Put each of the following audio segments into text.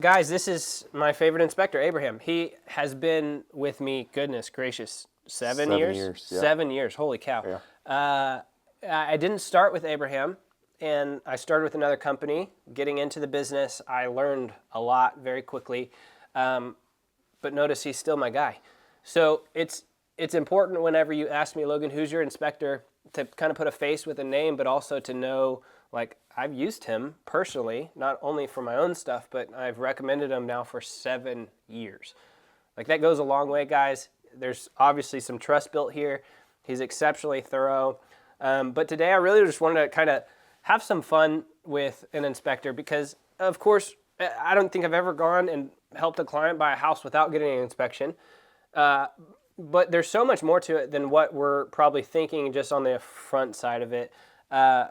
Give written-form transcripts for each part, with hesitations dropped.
Guys, this is my favorite inspector, Abraham. He has been with me, goodness gracious, 7 years? Yeah. 7 years, holy cow. Yeah. I didn't start with Abraham, and I started with another company. Getting into the business, I learned a lot very quickly, but notice he's still my guy. So it's important whenever you ask me, Logan, who's your inspector, to kind of put a face with a name, but also to know, like, I've used him personally, not only for my own stuff, but I've recommended him now for 7 years. Like, that goes a long way, guys. There's obviously some trust built here. He's exceptionally thorough. But today I really just wanted to kind of have some fun with an inspector because, of course, I don't think I've ever gone and helped a client buy a house without getting an inspection. But there's so much more to it than what we're probably thinking just on the front side of it.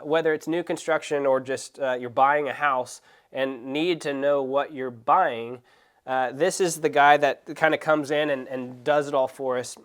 Whether it's new construction or just you're buying a house and need to know what you're buying, this is the guy that kind of comes in and does it all for us.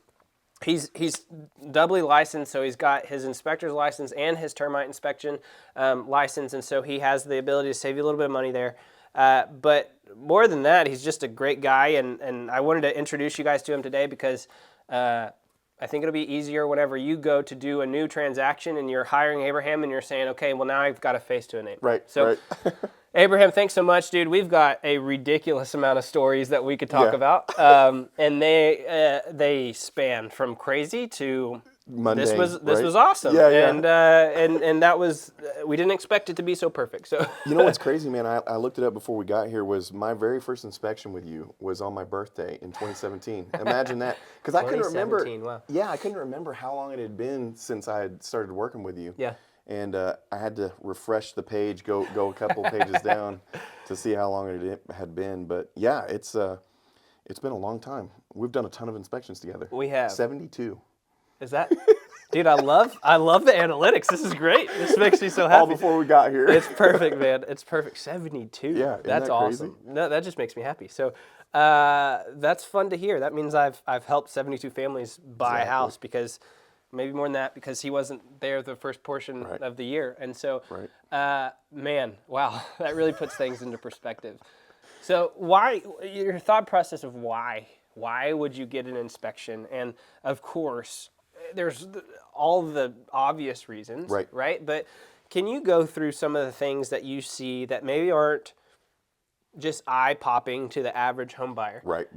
He's doubly licensed, so he's got his inspector's license and his termite inspection license, and so he has the ability to save you a little bit of money there. But more than that, he's just a great guy, and I wanted to introduce you guys to him today because I think it'll be easier whenever you go to do a new transaction and you're hiring Abraham and you're saying, okay, well, now I've got a face to a name. Right. So, right. Abraham, thanks so much, dude. We've got a ridiculous amount of stories that we could talk Yeah. about, and they span from crazy to Mundane, this right? was awesome. Yeah, yeah. And that was we didn't expect it to be so perfect. So You know what's crazy, man? I looked it up before we got here. Was my very first inspection with you was on my birthday in 2017. Imagine that, because I couldn't remember. 2017, wow. Yeah, I couldn't remember how long it had been since I had started working with you. Yeah. And I had to refresh the page, go a couple pages down to see how long it had been. But yeah, it's been a long time. We've done a ton of inspections together. We have. 72. Is that, dude? I love the analytics. This is great. This makes me so happy. All before we got here. It's perfect, man. It's perfect. 72. Yeah, isn't that's that awesome. crazy? No, that just makes me happy. So that's fun to hear. That means I've helped 72 families buy a house, because maybe more than that, because he wasn't there the first portion of the year. And so, man, wow, that really puts things into perspective. So why, your thought process of why would you get an inspection? And of course, there's all the obvious reasons, right? But can you go through some of the things that you see that maybe aren't just eye-popping to the average home buyer? Right.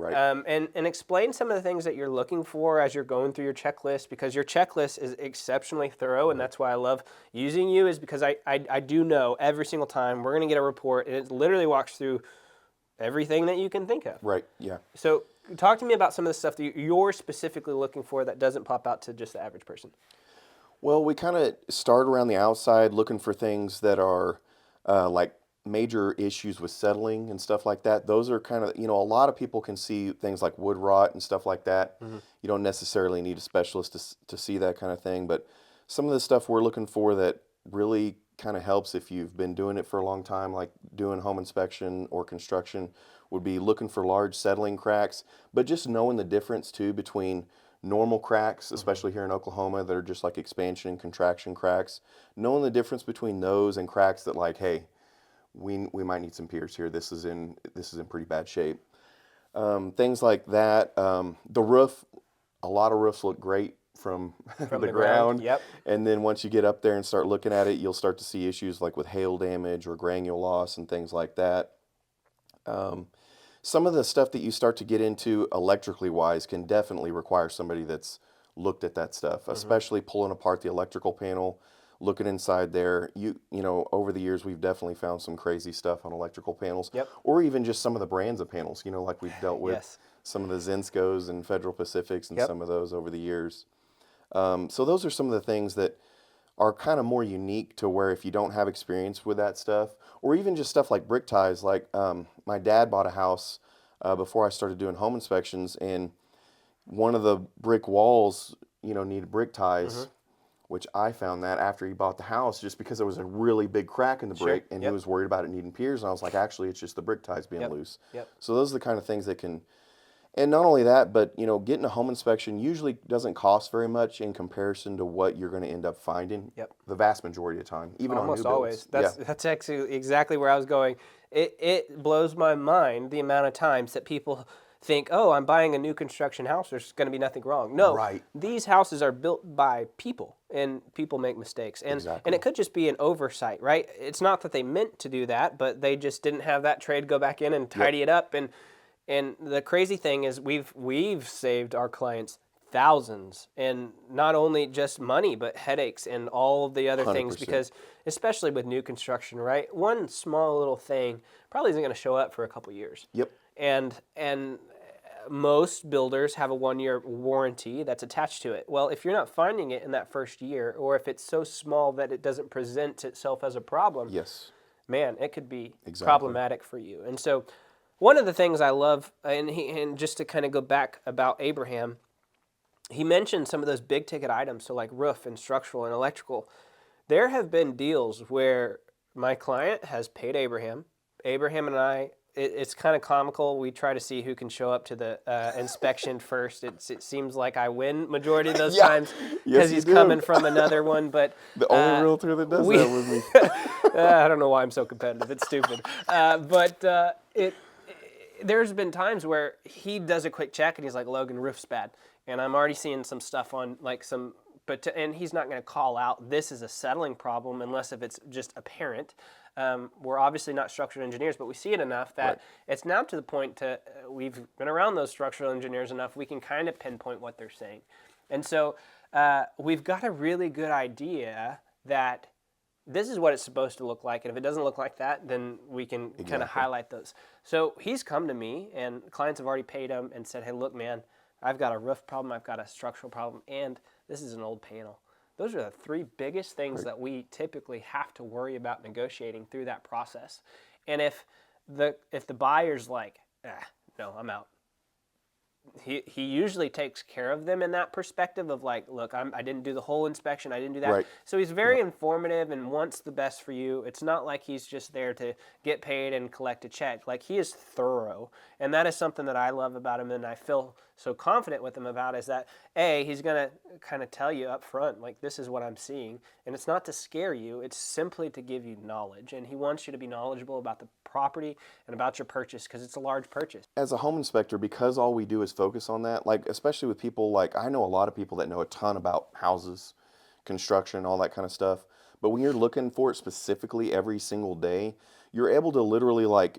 And explain some of the things that you're looking for as you're going through your checklist, because your checklist is exceptionally thorough, and that's why I love using you, is because I do know every single time we're going to get a report, and it literally walks through everything that you can think of. Right, yeah. So talk to me about some of the stuff that you're specifically looking for that doesn't pop out to just the average person. Well, we kind of start around the outside looking for things that are like major issues with settling and stuff like that. Those are kind of, a lot of people can see things like wood rot and stuff like that. Mm-hmm. You don't necessarily need a specialist to see that kind of thing, but some of the stuff we're looking for that really kind of helps if you've been doing it for a long time, like doing home inspection or construction, would be looking for large settling cracks, but just knowing the difference too between normal cracks, especially here in Oklahoma, that are just like expansion and contraction cracks, knowing the difference between those and cracks that, like, hey, we might need some piers here. This is in pretty bad shape. Things like that. The roof, a lot of roofs look great from the ground. Yep. And then once you get up there and start looking at it, you'll start to see issues like with hail damage or granule loss and things like that. Some of the stuff that you start to get into electrically wise can definitely require somebody that's looked at that stuff, especially pulling apart the electrical panel, looking inside there. Over the years, we've definitely found some crazy stuff on electrical panels, or even just some of the brands of panels, like we've dealt with some of the Zenskos and Federal Pacifics and some of those over the years. So those are some of the things that are kind of more unique to where if you don't have experience with that stuff, or even just stuff like brick ties. Like my dad bought a house before I started doing home inspections, and one of the brick walls, needed brick ties, which I found that after he bought the house, just because there was a really big crack in the brick, and he was worried about it needing piers, and I was like, actually, it's just the brick ties being loose. So those are the kind of things that can. And not only that, but getting a home inspection usually doesn't cost very much in comparison to what you're going to end up finding. The vast majority of the time, even almost on new always. builds. That's actually exactly where I was going. it blows my mind the amount of times that people think, oh, I'm buying a new construction house, there's going to be nothing wrong. No, Right. these houses are built by people, and people make mistakes. And Exactly. it could just be an oversight, right? It's not that they meant to do that, but they just didn't have that trade go back in and tidy it up. And the crazy thing is we've saved our clients thousands, and not only just money, but headaches and all of the other things, 100%. because especially with new construction, right? One small little thing probably isn't going to show up for a couple years. Yep. And most builders have a 1-year warranty that's attached to it. Well, if you're not finding it in that first year, or if it's so small that it doesn't present itself as a problem, Yes. man, it could be Exactly. problematic for you. And so one of the things I love, and just to kind of go back about Abraham, he mentioned some of those big ticket items, so like roof and structural and electrical. There have been deals where my client has paid Abraham. Abraham and I, it's kind of comical. We try to see who can show up to the inspection first. It seems like I win majority of those Yeah. times Yes, because you he's do. coming from another one. But The only realtor that does we- that with me. I don't know why I'm so competitive. It's stupid. There's been times where he does a quick check and he's like, Logan, roof's bad. And I'm already seeing some stuff on like some, and he's not going to call out this is a settling problem unless if it's just apparent. We're obviously not structural engineers, but we see it enough that Right. it's now to the point we've been around those structural engineers enough, we can kind of pinpoint what they're saying. And so we've got a really good idea that this is what it's supposed to look like, and if it doesn't look like that, then we can kind of highlight those. So he's come to me, and clients have already paid him and said, hey, look, man, I've got a roof problem, I've got a structural problem, and this is an old panel. Those are the three biggest things that we typically have to worry about negotiating through that process. And if the buyer's like, no, I'm out, he usually takes care of them in that perspective of like, look, I didn't do the whole inspection, I didn't do that. Right. So he's very informative and wants the best for you. It's not like he's just there to get paid and collect a check. Like, he is thorough, and that is something that I love about him, and I feel so confident with him about, is that he's going to kind of tell you up front, like, this is what I'm seeing, and it's not to scare you, it's simply to give you knowledge, and he wants you to be knowledgeable about the property and about your purchase, because it's a large purchase. As a home inspector, because all we do is focus on that, like especially with people, like I know a lot of people that know a ton about houses, construction, all that kind of stuff. But when you're looking for it specifically every single day, you're able to literally like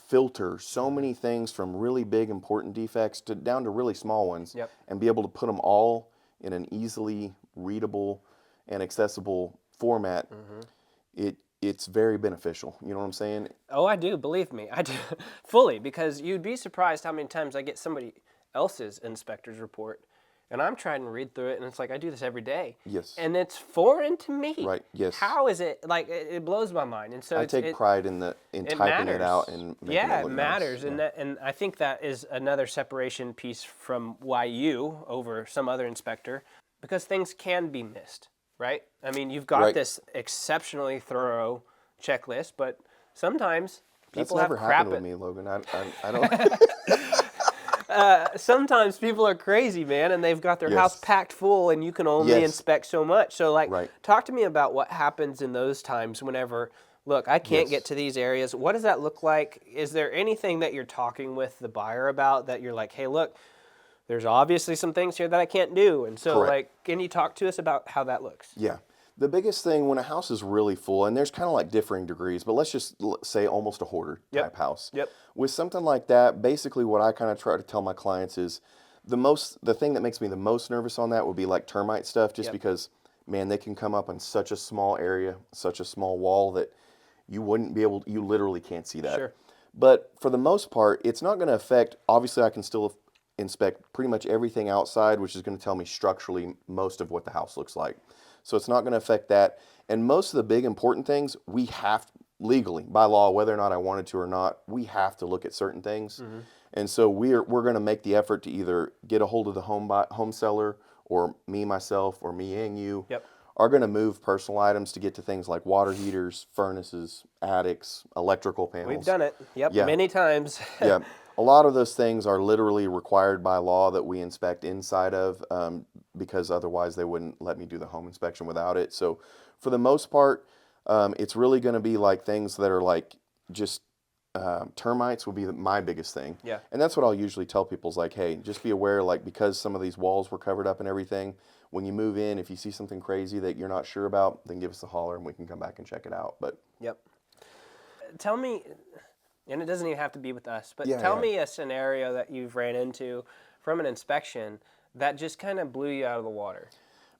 filter so many things from really big important defects to down to really small ones. Yep. And be able to put them all in an easily readable and accessible format. It's very beneficial. You know what I'm saying? Oh, I do. Believe me, I do fully, because you'd be surprised how many times I get somebody else's inspector's report, and I'm trying to read through it, and it's like I do this every day. Yes. And it's foreign to me. Right, yes. How is it like? It blows my mind, and so I take pride in typing matters. it out and making yeah, it look it matters, nice. and I think that is another separation piece from why you over some other inspector, because things can be missed, right? I mean, you've got Right. this exceptionally thorough checklist, but sometimes That's people have never crap. happened with me, Logan. I don't. Sometimes people are crazy, man, and they've got their house Yes. packed full, and you can only Yes. inspect so much. So, like, Right. talk to me about what happens in those times whenever, look, I can't Yes. get to these areas. What does that look like? Is there anything that you're talking with the buyer about that you're like, hey, look, there's obviously some things here that I can't do. And so, Correct. like, can you talk to us about how that looks? Yeah. The biggest thing when a house is really full, and there's kind of like differing degrees, but let's just say almost a hoarder type house. Yep. With something like that, basically what I kind of try to tell my clients is the thing that makes me the most nervous on that would be like termite stuff, just Yep. because, man, they can come up in such a small area, such a small wall that you wouldn't be able, you literally can't see that. Sure. But for the most part, it's not going to affect, obviously I can still inspect pretty much everything outside, which is going to tell me structurally most of what the house looks like. So it's not going to affect that. And most of the big important things, we have legally, by law, whether or not I wanted to or not, we have to look at certain things. And so we're going to make the effort to either get a hold of the home seller, or me, myself, or me and you Yep. are going to move personal items to get to things like water heaters, furnaces, attics, electrical panels. We've done it. Yep. Yeah. Many times. Yeah, a lot of those things are literally required by law that we inspect inside of, because otherwise they wouldn't let me do the home inspection without it. So for the most part, it's really going to be like things that are like just termites will be my biggest thing. Yeah. And that's what I'll usually tell people is like, hey, just be aware, like, because some of these walls were covered up and everything, when you move in, if you see something crazy that you're not sure about, then give us a holler and we can come back and check it out. But Yep. Tell me, and it doesn't even have to be with us, but Yeah, tell yeah. me a scenario that you've ran into from an inspection that just kind of blew you out of the water.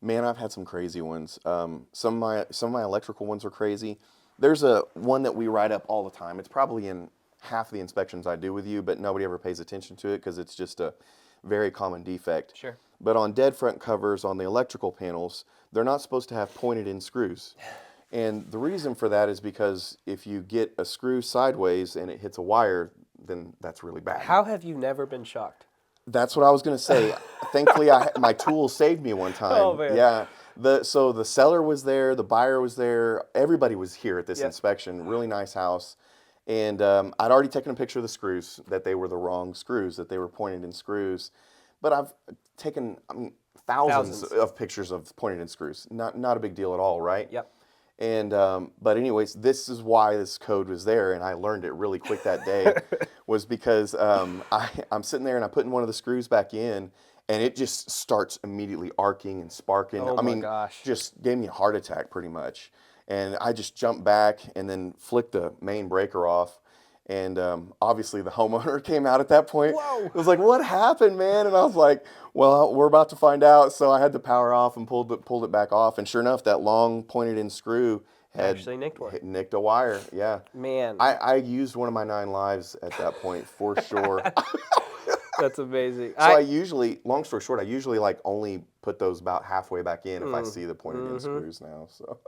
man, I've had some crazy ones. Some of my electrical ones are crazy. There's a one that we write up all the time. It's probably in half the inspections I do with you, but nobody ever pays attention to it because it's just a very common defect. Sure. But on dead front covers on the electrical panels, they're not supposed to have pointed in screws. And the reason for that is because if you get a screw sideways and it hits a wire, then that's really bad. How have you never been shocked? That's what I was gonna say. Thankfully, my tool saved me one time. Oh, man. Yeah. So the seller was there, the buyer was there, everybody was here at this Yep. inspection. Really nice house, and I'd already taken a picture of the screws that they were the wrong screws, that they were pointed in screws. But I've taken thousands of pictures of pointed in screws. Not a big deal at all, right? Yep. And but anyways, this is why this code was there, and I learned it really quick that day, was because I'm sitting there and I'm putting one of the screws back in, and it just starts immediately arcing and sparking. Oh I my mean, gosh. just gave me a heart attack pretty much. And I just jumped back and then flicked the main breaker off. And obviously the homeowner came out at that point. Whoa. It was like, "What happened, man?" And I was like, "Well, we're about to find out." So I had to power off and pulled it back off. And sure enough, that long pointed in screw had Actually nicked one. nicked a wire. Yeah. Man, I used one of my 9 lives at that point for sure. that's amazing. So I usually, long story short, I usually like only put those about halfway back in if I see the pointed in screws now. So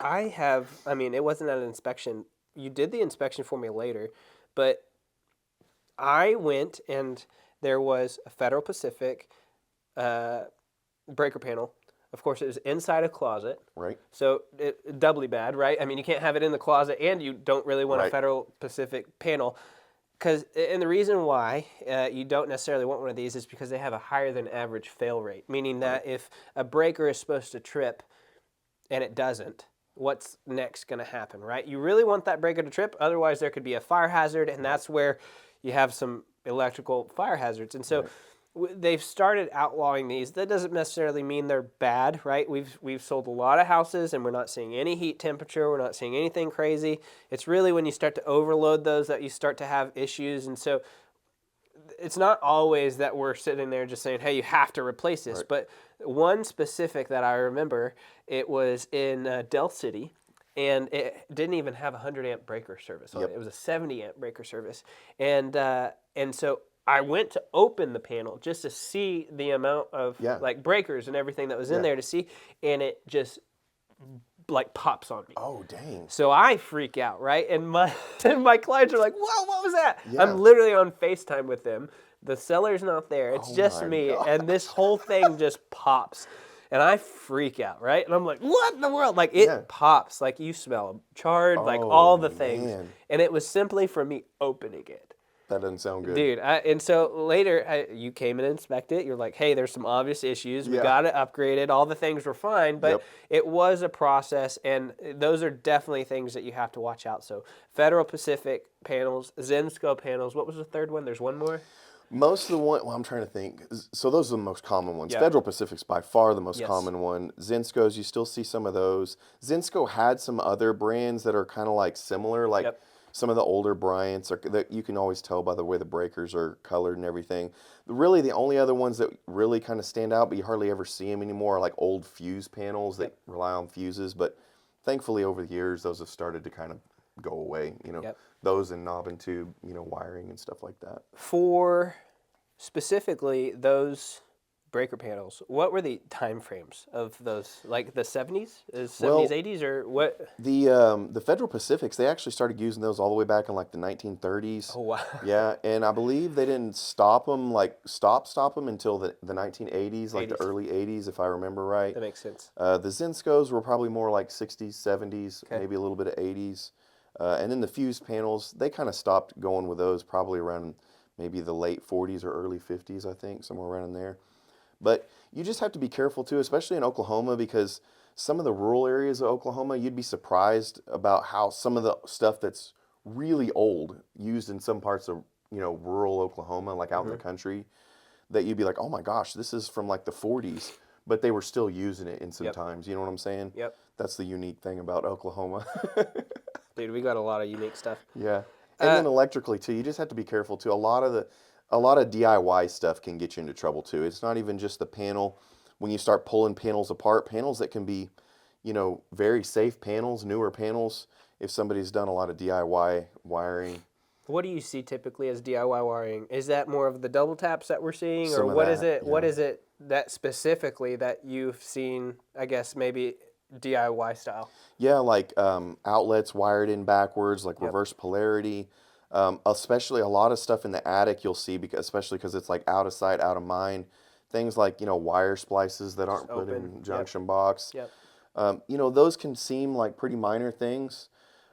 I mean, it wasn't at an inspection. You did the inspection for me later, but I went and there was a Federal Pacific breaker panel. Of course, it was inside a closet. right. So doubly bad, right? I mean, you can't have it in the closet, and you don't really want a Right. Federal Pacific panel. And the reason why you don't necessarily want one of these is because they have a higher than average fail rate, meaning that if a breaker is supposed to trip and it doesn't, what's next going to happen, right? You really want that breaker to trip, otherwise there could be a fire hazard, and that's where you have some electrical fire hazards. And so they've started outlawing these. That doesn't necessarily mean they're bad, right? We've sold a lot of houses and we're not seeing any heat temperature. We're not seeing anything crazy. It's really when you start to overload those that you start to have issues. And so it's not always that we're sitting there just saying, hey, you have to replace this. Right. But one specific that I remember, it was in Del City, and it didn't even have a 100 amp breaker service on it. It was a 70 amp breaker service. And so I went to open the panel just to see the amount of like breakers and everything that was in there to see, and it just like pops on me. Oh, dang. So I freak out, right? And my clients are like, "Whoa, what was that?" Yeah. I'm literally on FaceTime with them. The seller's not there. It's just my me, gosh. and this whole thing just pops. And I freak out, right? And I'm like, "What in the world?" Like it pops, like you smell charred, like all the things. man. And it was simply from me opening it. That doesn't sound good. Dude, and so later you came and inspected it. You're like, hey, there's some obvious issues. We got to upgrade it. All the things were fine, but it was a process, and those are definitely things that you have to watch out. So Federal Pacific panels, Zensco panels. What was the third one? There's one more? Most of the one, well, I'm trying to think. So those are the most common ones. Yeah. Federal Pacific's by far the most Yes. common one. Zensco's, you still see some of those. Zensco had some other brands that are kind of like similar, like some of the older Bryants are that you can always tell by the way the breakers are colored and everything. Really, the only other ones that really kind of stand out, but you hardly ever see them anymore, are like old fuse panels that rely on fuses. But thankfully, over the years, those have started to kind of go away. You know, those and knob and tube, you know, wiring and stuff like that. For specifically those breaker panels, what were the time frames of those? Like the 70s? Is 70s, 80s, or what? The Federal Pacifics, they actually started using those all the way back in like the 1930s. Oh, wow. Yeah, and I believe they didn't stop them, like stop them until the 1980s, like the 80s. early 80s, if I remember right. That makes sense. The Zenscos were probably more like 60s, 70s, maybe a little bit of 80s. And then the fuse panels, they kind of stopped going with those probably around maybe the late 40s or early 50s, I think, somewhere around in there. But you just have to be careful too, especially in Oklahoma, because some of the rural areas of Oklahoma, you'd be surprised about how some of the stuff that's really old, used in some parts of, rural Oklahoma, like out in the country, that you'd be like, oh my gosh, this is from like the 40s, but they were still using it in some Yep. times. You know what I'm saying? Yep. That's the unique thing about Oklahoma. Dude, we got a lot of unique stuff. Yeah. And Uh, then electrically too, you just have to be careful too. A lot of DIY stuff can get you into trouble too. It's not even just the panel. When you start pulling panels apart, panels that can be, very safe panels, newer panels, if somebody's done a lot of DIY wiring, what do you see typically as DIY wiring? Is that more of the double taps that we're seeing, or some of what is that, it? What is it that specifically that you've seen? I guess maybe DIY style. Yeah, like outlets wired in backwards, like Yep. reverse polarity. Especially a lot of stuff in the attic you'll see, especially because it's like out of sight, out of mind. Things like, wire splices that Just aren't put open. in Yep. junction box. Yep. Those can seem like pretty minor things.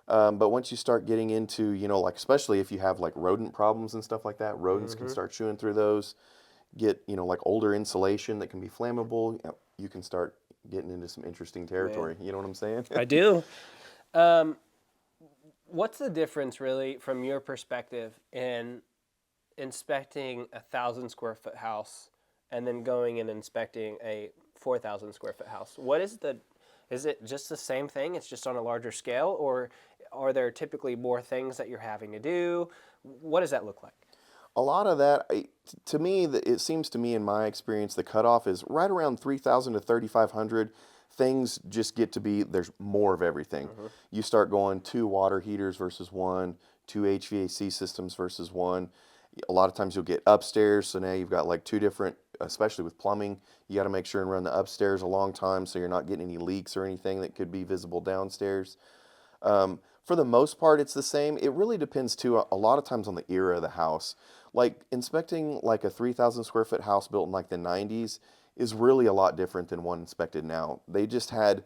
But once you start getting into, like especially if you have like rodent problems and stuff like that, rodents can Mm-hmm. start chewing through those. Get, like older insulation that can be flammable. You can start getting into some interesting Man, territory. You know what I'm saying? I do. Um, what's the difference really from your perspective in inspecting 1,000 square foot house and then going and inspecting a 4,000 square foot house? Is it just the same thing? It's just on a larger scale, or are there typically more things that you're having to do? What does that look like? A lot of that, to me, it seems to me in my experience, the cutoff is right around 3,000 to 3,500. Things just get to be, there's more of everything. Mm-hmm. You start going 2 water heaters versus one, 2 HVAC systems versus one. A lot of times you'll get upstairs, so now you've got like two different, especially with plumbing, you got to make sure and run the upstairs a long time so you're not getting any leaks or anything that could be visible downstairs. For the most part, it's the same. It really depends too, a lot of times on the era of the house. Like inspecting like a 3,000 square foot house built in like the 90s is really a lot different than one inspected now. They just had,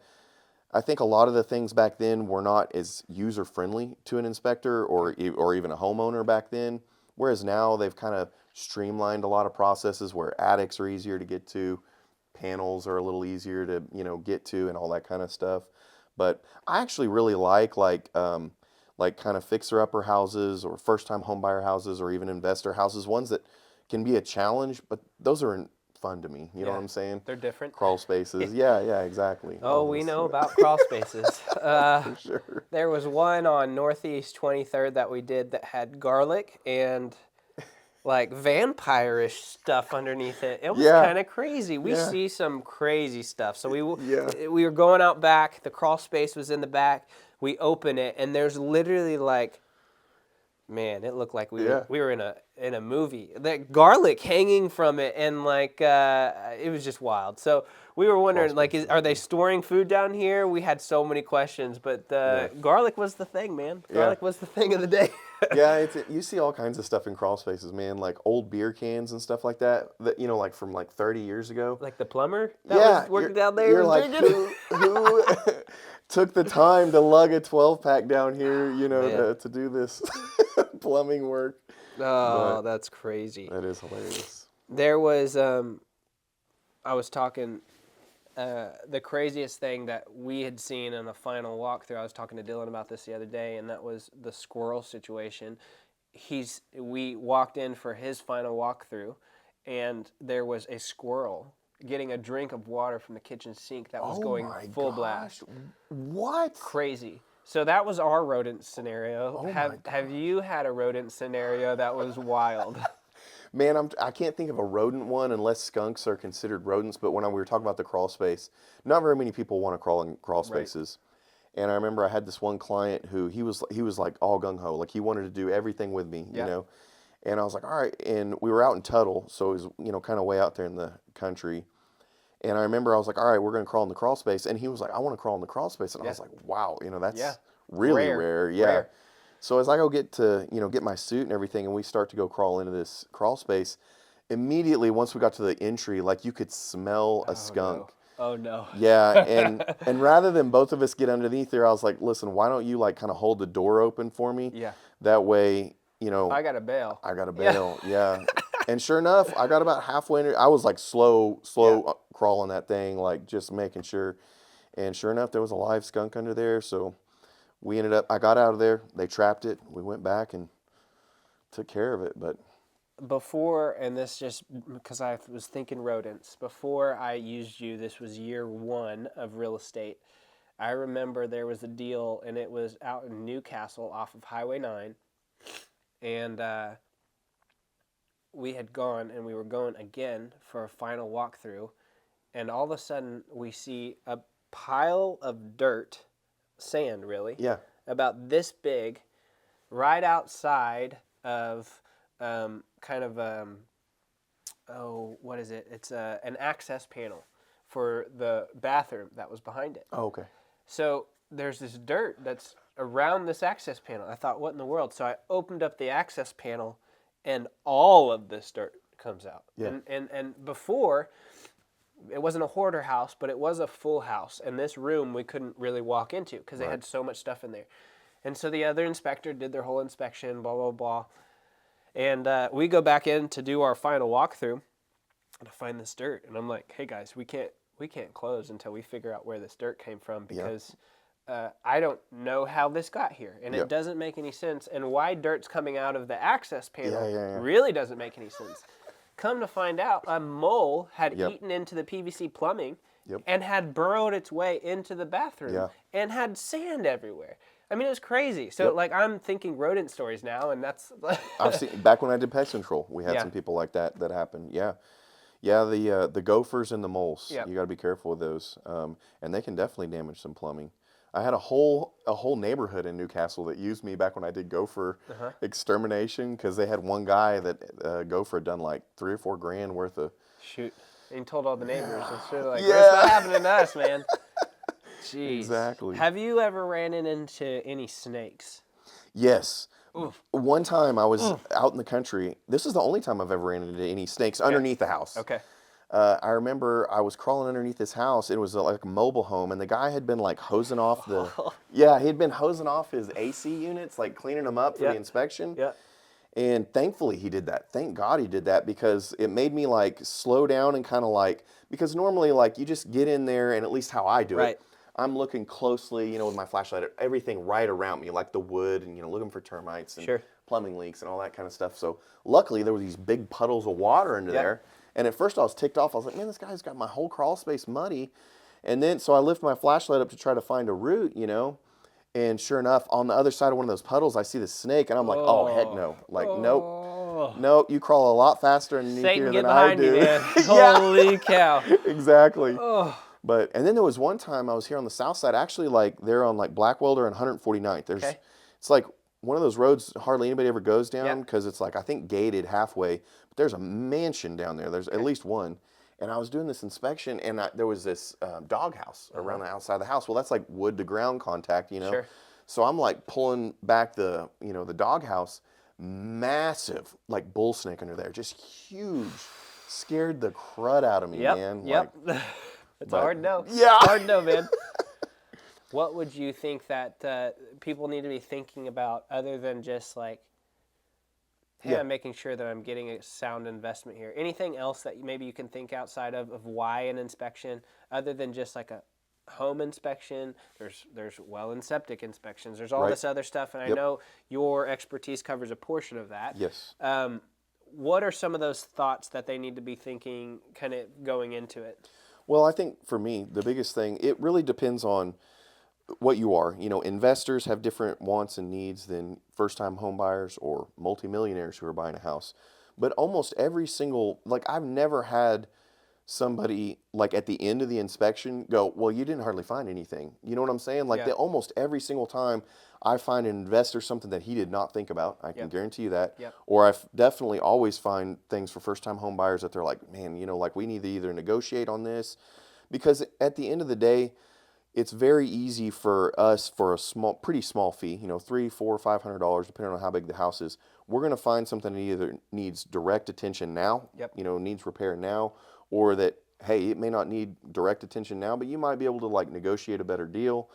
I think a lot of the things back then were not as user friendly to an inspector or even a homeowner back then. Whereas now they've kind of streamlined a lot of processes where attics are easier to get to, panels are a little easier to get to, and all that kind of stuff. But I actually really like kind of fixer upper houses or first time home buyer houses or even investor houses, ones that can be a challenge, but those are fun to me. You know what Yeah, I'm saying? they're different. Crawl spaces. Yeah, yeah, exactly. Oh, All we those. know about crawl spaces. For sure. There was one on Northeast 23rd that we did that had garlic and like vampire-ish stuff underneath it. It was Yeah. kind of crazy. We Yeah. see some crazy stuff. So Yeah. we were going out back. The crawl space was in the back. We open it, and there's literally like, man, it looked like Yeah. we were in a movie. That garlic hanging from it, and like it was just wild. So we were wondering, like, spaces. are they storing food down here? We had so many questions, but Yeah. garlic was the thing, man. Yeah. Garlic was the thing of the day. Yeah, you see all kinds of stuff in crawl spaces, man, like old beer cans and stuff like that, like from like 30 years ago. Like the plumber that Yeah, was working down there you're was like, drinking. who took the time to lug a 12-pack down here, Man. to do this plumbing work? Oh, But that's crazy. that is hilarious. There was I was talking the craziest thing that we had seen in a final walkthrough. I was talking to Dylan about this the other day, and that was the squirrel situation. We walked in for his final walkthrough, and there was a squirrel getting a drink of water from the kitchen sink that was Oh going my full gosh. blast. What? Crazy. So that was our rodent scenario. Oh Have you had a rodent scenario that was wild? Man, I can't think of a rodent one unless skunks are considered rodents. But when we were talking about the crawl space, not very many people want to crawl in crawl Right. spaces. And I remember I had this one client who he was like all gung ho, like he wanted to do everything with me, Yeah. And I was like, all right. And we were out in Tuttle, so it was kind of way out there in the country. And I remember I was like, all right, we're gonna crawl in the crawl space. And he was like, I want to crawl in the crawl space. And I was like, wow, that's Yeah. really Rare. rare. Yeah. Rare. So as I go get my suit and everything, and we start to go crawl into this crawl space, immediately once we got to the entry, like you could smell a skunk. Oh no. Yeah, and rather than both of us get underneath there, I was like, listen, why don't you like kind of hold the door open for me? Yeah. That way, I got a bail. I got a bail. Yeah. And sure enough, I got about halfway in. I was like slow crawling that thing, like just making sure. And sure enough, there was a live skunk under there. So I got out of there. They trapped it. We went back and took care of it. But Before, and this just because I was thinking rodents, before I used you, this was year one of real estate. I remember there was a deal, and it was out in Newcastle off of Highway 9. And we had gone, and we were going again for a final walkthrough. And all of a sudden, we see a pile of dirt, sand really, yeah, about this big, right outside of what is it? It's an access panel for the bathroom that was behind it. oh, okay. So there's this dirt that's around this access panel. I thought, what in the world? So I opened up the access panel, and all of this dirt comes out. Yeah. And before, it wasn't a hoarder house, but it was a full house. And this room we couldn't really walk into because they had so much stuff in there. And so the other inspector did their whole inspection, blah, blah, blah. And we go back in to do our final walkthrough, and I find this dirt. And I'm like, hey, guys, we can't close until we figure out where this dirt came from because I don't know how this got here. And it doesn't make any sense. And why dirt's coming out of the access panel really doesn't make any sense. Come to find out, a mole had eaten into the PVC plumbing and had burrowed its way into the bathroom and had sand everywhere. I mean, it was crazy. So, like, I'm thinking rodent stories now, and that's... I've seen, back when I did pest control, we had some people like that happened. Yeah. Yeah, the gophers and the moles. You got to be careful with those. And they can definitely damage some plumbing. I had a whole neighborhood in Newcastle that used me back when I did gopher extermination because they had one guy that gopher had done like $3 or $4 grand worth of. Shoot. And you told all the neighbors. It's sort of like, that's not happening to us, man. Jeez. Exactly. Have you ever ran into any snakes? Yes. Oof. One time I was out in the country. This is the only time I've ever ran into any snakes underneath the house. Okay. I remember I was crawling underneath this house. It was like a mobile home, and the guy had been like hosing off the. Yeah, he'd been hosing off his AC units, like cleaning them up for the inspection. Yeah. And thankfully he did that. Thank God he did that because it made me like slow down and kind of like, because normally like you just get in there and at least how I do it, I'm looking closely, with my flashlight at everything right around me, like the wood and, looking for termites and plumbing leaks and all that kind of stuff. So luckily there were these big puddles of water into there. And at first I was ticked off. I was like, man, this guy's got my whole crawl space muddy. And then, so I lift my flashlight up to try to find a root, and sure enough, on the other side of one of those puddles, I see the snake, and I'm like, oh, heck no. Like, nope, you crawl a lot faster underneath here than I do. Satan, get behind you, man. Holy cow. Exactly. And then there was one time I was here on the south side, actually like there on like Blackwelder and 149th. It's like one of those roads hardly anybody ever goes down because it's like, I think gated halfway, but there's a mansion down there. There's at least one. And I was doing this inspection, and there was this doghouse around the outside of the house. Well, that's like wood to ground contact, So I'm like pulling back the doghouse, massive like bull snake under there, just huge, scared the crud out of me, man. It's hard to know. Yeah, hard to know, man. What would you think that people need to be thinking about other than just like, hey, I'm making sure that I'm getting a sound investment here? Anything else that maybe you can think outside of why an inspection, other than just like a home inspection? There's well and septic inspections. There's all this other stuff, and I know your expertise covers a portion of that. Yes. What are some of those thoughts that they need to be thinking kind of going into it? Well, I think for me, the biggest thing, it really depends on what you are. Investors have different wants and needs than first-time home buyers or multimillionaires who are buying a house. But almost every single, like I've never had somebody like at the end of the inspection go, well, you didn't hardly find anything. You know what I'm saying? Like almost every single time I find an investor something that he did not think about. I can guarantee you that. Or I definitely always find things for first-time home buyers that they're like, man, like we need to either negotiate on this, because at the end of the day, it's very easy for us for a pretty small fee, $300, $400, $500, depending on how big the house is. We're going to find something that either needs direct attention now, needs repair now, or that, hey, it may not need direct attention now, but you might be able to like negotiate a better deal.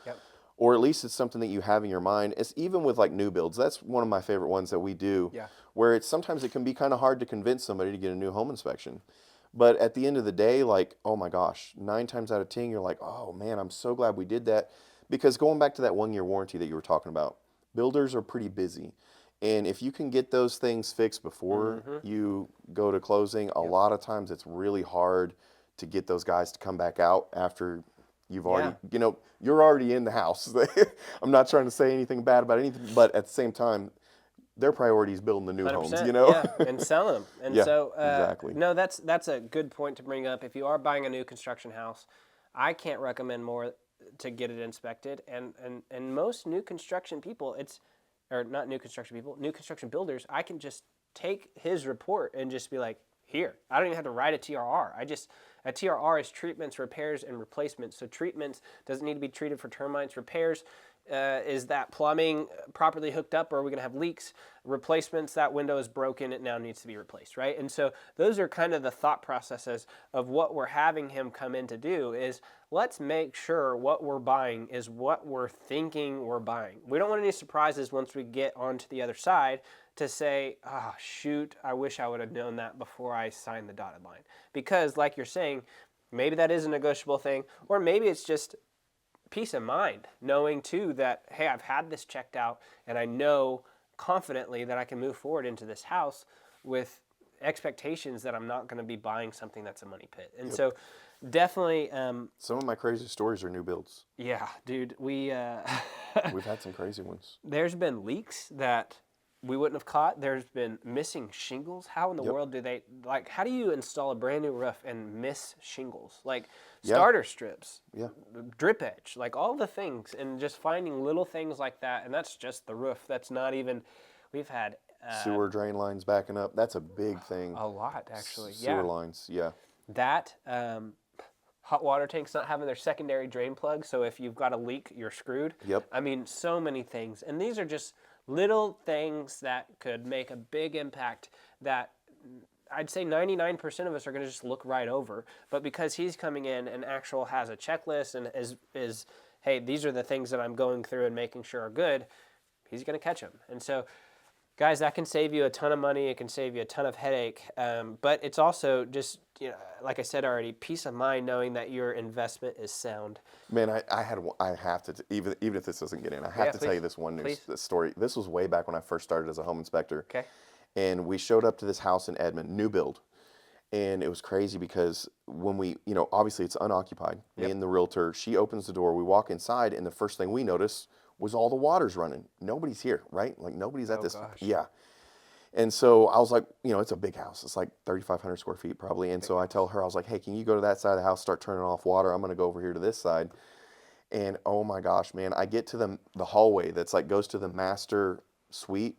Or at least it's something that you have in your mind. It's even with like new builds. That's one of my favorite ones that we do, where sometimes it can be kind of hard to convince somebody to get a new home inspection. But at the end of the day, like, oh my gosh, 9 times out of 10, you're like, oh man, I'm so glad we did that, Because going back to that 1 year warranty that you were talking about, builders are pretty busy. And if you can get those things fixed before you go to closing, a lot of times it's really hard to get those guys to come back out after you've already, you're already in the house. I'm not trying to say anything bad about anything, but at the same time, their priority is building the new homes, 100%, you know? yeah, and selling them. And Yeah, so, exactly. no, that's a good point to bring up. If you are buying a new construction house, I can't recommend more to get it inspected. And most new construction people, or not new construction people, new construction builders, I can just take his report and just be like, here. I don't even have to write a TRR. A TRR is treatments, repairs, and replacements. So treatments doesn't need to be treated for termites. Repairs is that plumbing properly hooked up, or are we going to have leaks? Replacements, that window is broken, it now needs to be replaced, right? And so those are kind of the thought processes of what we're having him come in to do is let's make sure what we're buying is what we're thinking we're buying. We don't want any surprises once we get onto the other side to say, oh, shoot, I wish I would have known that before I signed the dotted line. Because like you're saying, maybe that is a negotiable thing, or maybe it's just peace of mind, knowing too that, hey, I've had this checked out and I know confidently that I can move forward into this house with expectations that I'm not going to be buying something that's a money pit. And so definitely... some of my crazy stories are new builds. Yeah, dude, We've had some crazy ones. There's been leaks that we wouldn't have caught. There's been missing shingles. How in the world do they, like, how do you install a brand new roof and miss shingles? Like starter strips, drip edge, like all the things, and just finding little things like that. And that's just the roof. That's not even, we've had sewer drain lines backing up. That's a big thing. a lot, actually. Sewer lines, That, hot water tanks not having their secondary drain plug. So if you've got a leak, you're screwed. Yep. I mean, so many things. And these are just little things that could make a big impact that I'd say 99% of us are going to just look right over. But because he's coming in and actual has a checklist and is hey, these are the things that I'm going through and making sure are good, he's going to catch them. And so, guys, that can save you a ton of money. It can save you a ton of headache. But it's also just, like I said already, peace of mind knowing that your investment is sound. Man, I have to, even if this doesn't get in, I have to tell you this one news story. This was way back when I first started as a home inspector. Okay. And we showed up to this house in Edmond, new build. And it was crazy because when we, obviously it's unoccupied. Me and the realtor, she opens the door, we walk inside, and the first thing we notice was all the water's running. Nobody's here, right? Like nobody's at this. Gosh. Yeah. And so I was like, it's a big house. It's like 3,500 square feet probably. And so I tell her, I was like, hey, can you go to that side of the house, start turning off water? I'm going to go over here to this side. And oh my gosh, man, I get to the hallway that's like goes to the master suite,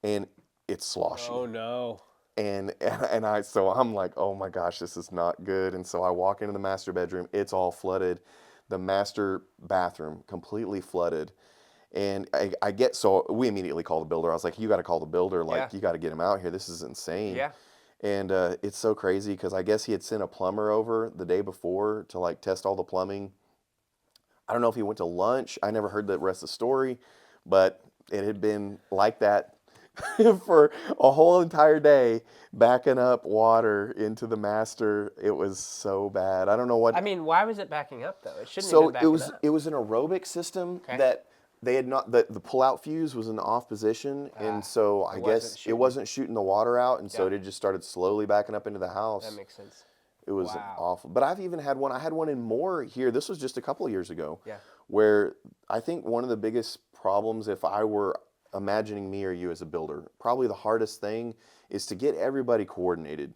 and it's sloshy. Oh no. So I'm like, oh my gosh, this is not good. And so I walk into the master bedroom, it's all flooded. The master bathroom completely flooded. And so we immediately call the builder. I was like, you got to call the builder. Like, you got to get him out here. This is insane. Yeah. And it's so crazy because I guess he had sent a plumber over the day before to like test all the plumbing. I don't know if he went to lunch. I never heard the rest of the story, but it had been like that for a whole entire day, backing up water into the master. It was so bad. I don't know what. I mean, why was it backing up though? It shouldn't have been backing up. It was an aerobic system that they had not. The pull-out fuse was in the off position, and so I guess it wasn't shooting the water out, and so it just started slowly backing up into the house. That makes sense. It was awful. But I've even had one. I had one in Moore here. This was just a couple of years ago. Yeah. Where I think one of the biggest problems, if I were imagining me or you as a builder, probably the hardest thing is to get everybody coordinated.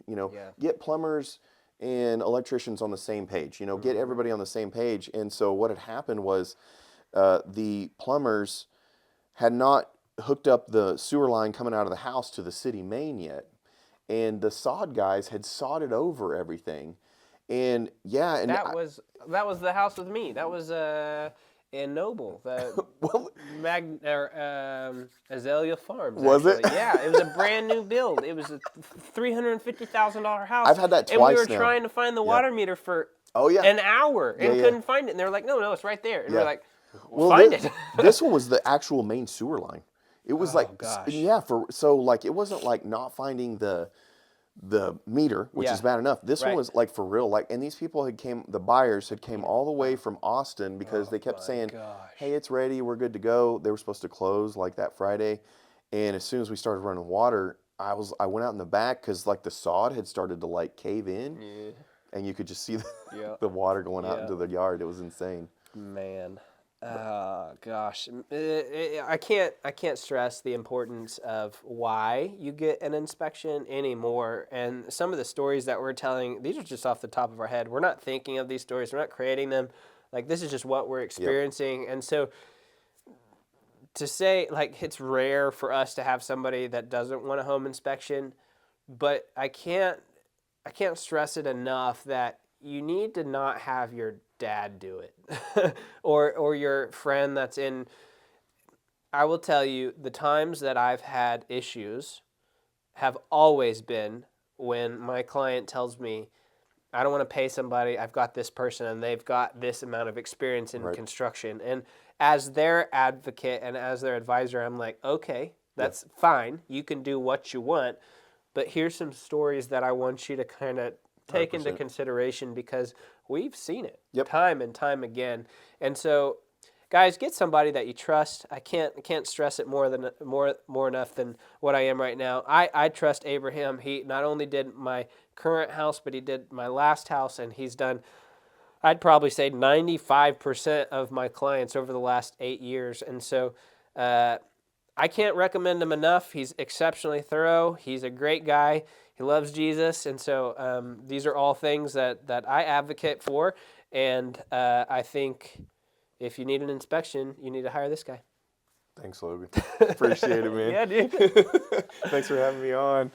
Get plumbers and electricians on the same page. Get everybody on the same page. And so what had happened was the plumbers had not hooked up the sewer line coming out of the house to the city main yet. And the sod guys had sodded over everything. And that was the house with me. That was in Noble, the Azalea Farms. Was actually. it? Yeah, it was a brand new build. It was a $350,000 house. I've had that twice now. And we were now. trying to find the water meter for an hour and couldn't find it. And they were like, no, it's right there. And we're like, find it. This one was the actual main sewer line. It was gosh. it wasn't like not finding the the meter, which Yeah. is bad enough. This one Right. was like for real. Like, and these people the buyers had came all the way from Austin because Oh they kept my saying, "Hey, gosh. it's ready. We're good to go." They were supposed to close like that Friday, and as soon as we started running water, I went out in the back because like the sod had started to like cave in, Yeah. and you could just see Yeah. the water going out Yeah. into the yard. It was insane. Man. But Gosh. I can't stress the importance of why you get an inspection anymore. And some of the stories that we're telling, these are just off the top of our head. We're not thinking of these stories. We're not creating them. Like, this is just what we're yep, experiencing. And so to say, like, it's rare for us to have somebody that doesn't want a home inspection, but I can't stress it enough that you need to not have your dad do it or your friend that's in. I will tell you, the times that I've had issues have always been when my client tells me, I don't want to pay somebody, I've got this person and they've got this amount of experience in right, construction. And as their advocate and as their advisor, I'm like, okay, yeah, that's fine. You can do what you want. But here's some stories that I want you to kind of hundred take into percent. consideration because we've seen it Yep, time and time again. And so, guys, get somebody that you trust. I can't stress it more enough than what I am right now. I trust Abraham. He not only did my current house, but he did my last house, and he's done, I'd probably say, 95% of my clients over the last 8 years. And so, uh, I can't recommend him enough. He's exceptionally thorough. He's a great guy. He loves Jesus. And so these are all things that I advocate for. And I think if you need an inspection, you need to hire this guy. thanks, Logan. Appreciate it, man. Yeah, dude. Thanks for having me on.